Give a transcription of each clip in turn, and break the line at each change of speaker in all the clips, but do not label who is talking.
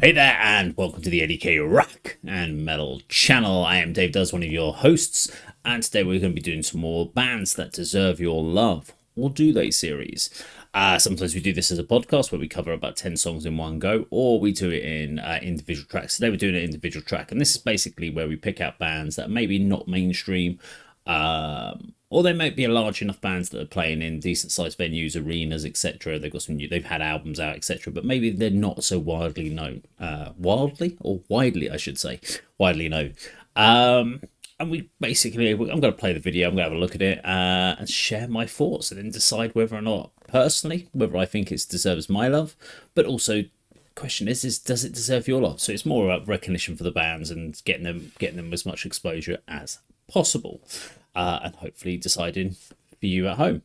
Hey there, and welcome to the A.D.K Rock and Metal channel. I am Dave Does, one of your hosts, and today we're going to be doing some more bands that deserve your love, or do they series. Sometimes we do this as a podcast where we cover about 10 songs in one go, or we do it in individual tracks. Today we're doing an individual track, and this is basically where we pick out bands that are maybe not mainstream, or they might be large enough bands that are playing in decent sized venues, arenas, etc. They've had albums out, etc. But maybe they're not so widely known. Widely, I should say, widely known. And we basically, I'm going to play the video. I'm going to have a look at it and share my thoughts, and then decide whether or not, personally, whether I think it deserves my love. But also, the question is does it deserve your love? So it's more about recognition for the bands and getting them as much exposure as possible. And hopefully deciding for you at home.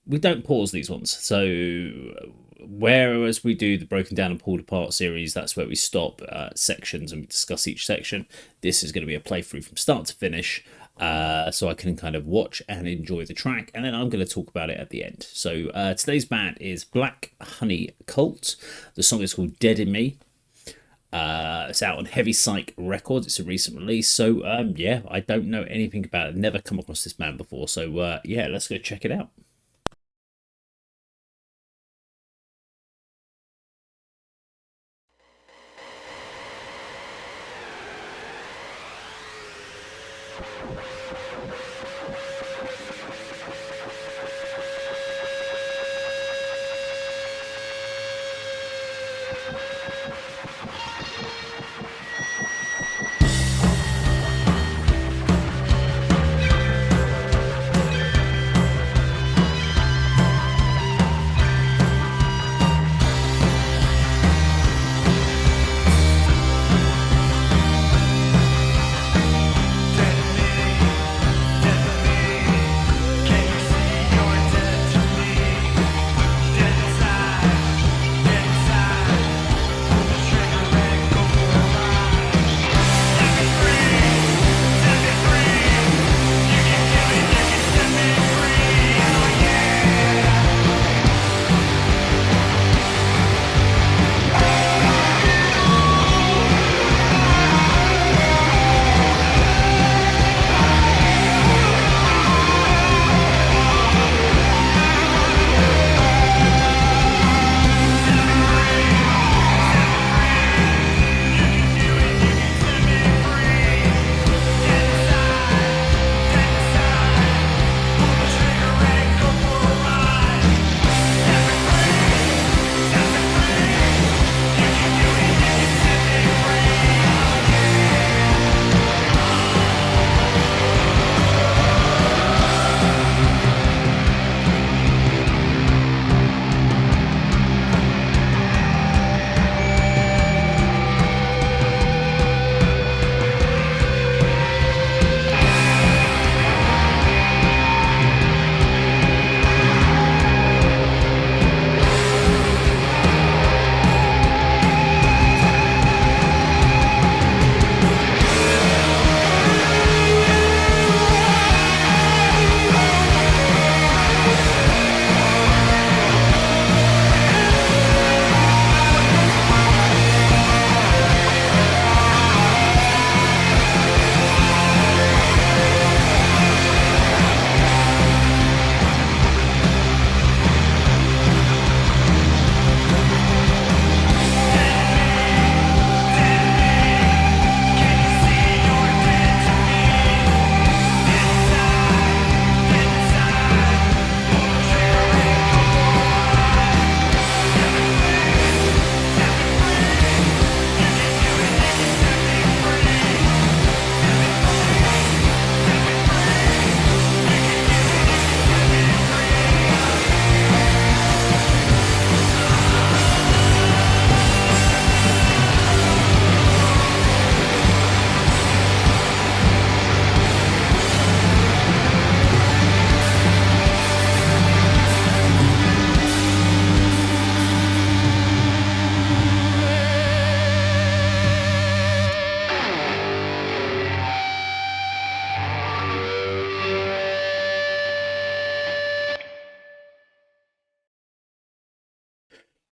We don't pause these ones. So whereas we do the broken down and pulled apart series, that's where we stop sections and we discuss each section. This is going to be a playthrough from start to finish, so I can kind of watch and enjoy the track, and then I'm going to talk about it at the end. So today's band is Black Honey Cult. The song is called Dead in Me. It's out on Heavy Psych Records. It's a recent release. So yeah, I don't know anything about it. Never come across this band before. So yeah, let's go check it out.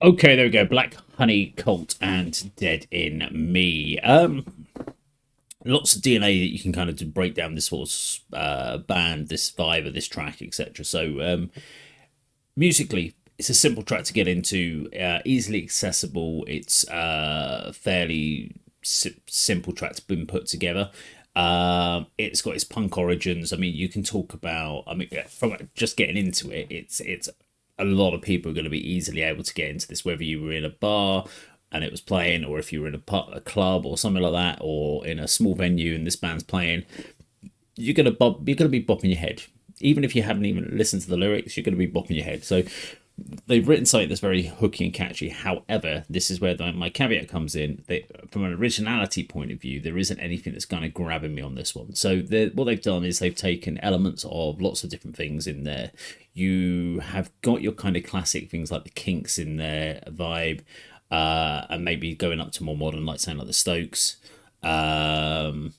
Okay, there we go. Black Honey Cult and Dead in Me. Lots of DNA that you can kind of break down this sort of band, this vibe of this track, etc. So musically, it's a simple track to get into, easily accessible. It's fairly simple track to be put together. It's got its punk origins. I mean, you can talk about. I mean, from just getting into it, it's a lot of people are going to be easily able to get into this, whether you were in a bar and it was playing, or if you were in a club or something like that, or in a small venue and this band's playing. You're gonna be bopping your head, even if you haven't even listened to the lyrics. You're gonna be bopping your head. So they've written something that's very hooky and catchy. However, this is where my caveat comes in. From an originality point of view, there isn't anything that's kind of grabbing me on this one. So what they've done is they've taken elements of lots of different things in there. You have got your kind of classic things like the Kinks in there, vibe, and maybe going up to more modern, like saying like the Stokes. But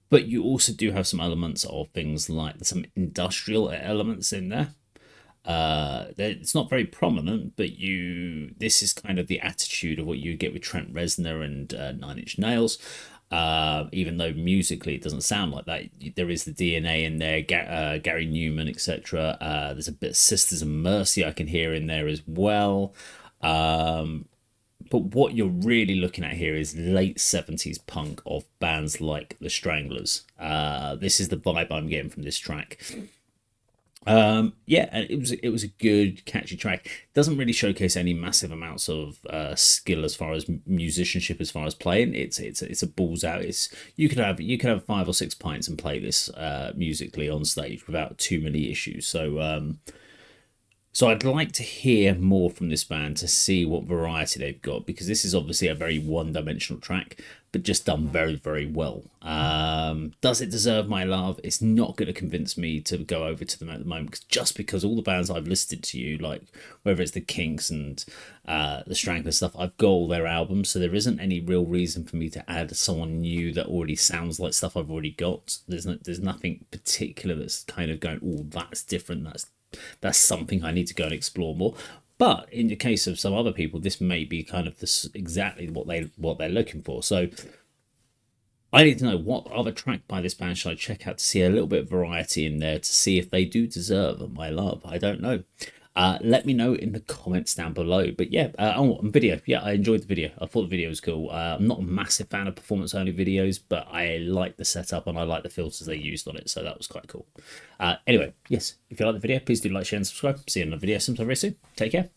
you also do have some elements of things like some industrial elements in there. It's not very prominent, but this is kind of the attitude of what you get with Trent Reznor and Nine Inch Nails. Even though musically it doesn't sound like that, there is the DNA in there. Gary Newman, etc. There's a bit of Sisters of Mercy I can hear in there as well. But what you're really looking at here is late 70s punk of bands like the Stranglers. This is the vibe I'm getting from this track. Yeah, and it was a good catchy track. Doesn't really showcase any massive amounts of skill as far as musicianship, as far as playing. It's a balls out. You could have 5 or 6 pints and play this musically on stage without too many issues. So I'd like to hear more from this band to see what variety they've got, because this is obviously a very one-dimensional track, but just done very, very well. Does it deserve my love? It's not going to convince me to go over to them at the moment, just because all the bands I've listed to you, like whether it's the Kinks and the Strangler stuff, I've got all their albums, so there isn't any real reason for me to add someone new that already sounds like stuff I've already got. There's nothing particular that's kind of going, oh, that's different, that's something I need to go and explore more. But in the case of some other people, this may be kind of exactly what they're looking for. So I need to know what other track by this band should I check out to see a little bit of variety in there, to see if they do deserve my love. I don't know. Let me know in the comments down below. But yeah, and video. Yeah, I enjoyed the video. I thought the video was cool. I'm not a massive fan of performance-only videos, but I like the setup and I like the filters they used on it, so that was quite cool. Anyway, yes, if you like the video, please do like, share, and subscribe. See you in another video sometime very soon. Take care.